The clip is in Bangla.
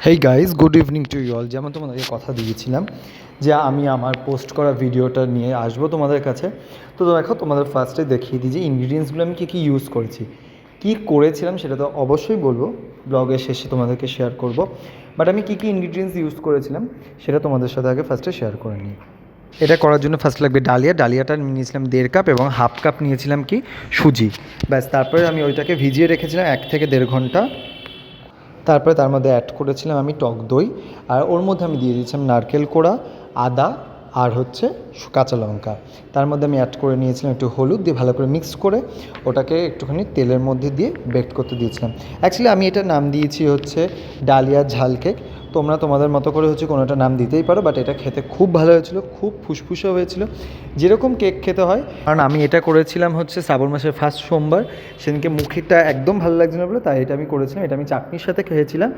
Hey guys, good evening to you all. যেমন তোমাদেরকে কথা দিয়েছিলাম যে আমি আমার পোস্ট করা ভিডিওটা নিয়ে আসবো তোমাদের কাছে। তো দেখো, তোমাদের ফার্স্টে দেখিয়ে দিই যে ইনগ্রিডিয়েন্টসগুলো আমি কী কী ইউজ করেছি, কী করেছিলাম সেটা তো অবশ্যই বলবো, ব্লগের শেষে তোমাদেরকে শেয়ার করব। বাট আমি কী কী ইনগ্রিডিয়েন্টস ইউজ করেছিলাম সেটা তোমাদের সাথে আগে ফার্স্টে শেয়ার করে নিই। এটা করার জন্য ফার্স্ট লাগবে ডালিয়াটা নিয়েছিলাম 1.5 কাপ, এবং হাফ কাপ নিয়েছিলাম কি সুজি। ব্যাস, তারপরে আমি ওইটাকে ভিজিয়ে রেখেছিলাম 1 থেকে 1.5 ঘন্টা। তারপরে তার মধ্যে অ্যাড করেছিলাম আমি টক দই, আর ওর মধ্যে আমি দিয়ে দিয়েছিলাম নারকেল কোড়া, আদা, আর হচ্ছে কাঁচা লঙ্কা। তার মধ্যে আমি অ্যাড করে নিয়েছিলাম একটু হলুদ দিয়ে, ভালো করে মিক্স করে ওটাকে একটুখানি তেলের মধ্যে দিয়ে বেক করতে দিয়েছিলাম। অ্যাকচুয়ালি আমি এটার নাম দিয়েছি হচ্ছে ডালিয়া ঝাল কেক। তোমরা তোমাদের মতো করে হচ্ছে কোনোটা নাম দিতেই পারো, বাট এটা খেতে খুব ভালো হয়েছিল, খুব ফুসফুসে হয়েছিল, যেরকম কেক খেতে হয়। কারণ আমি এটা করেছিলাম হচ্ছে শ্রাবণ মাসের ফার্স্ট সোমবার, সেদিনকে মুখেরটা একদম ভালো লাগছিল না বলে তাই এটা আমি করেছিলাম। এটা আমি চাটনির সাথে খেয়েছিলাম।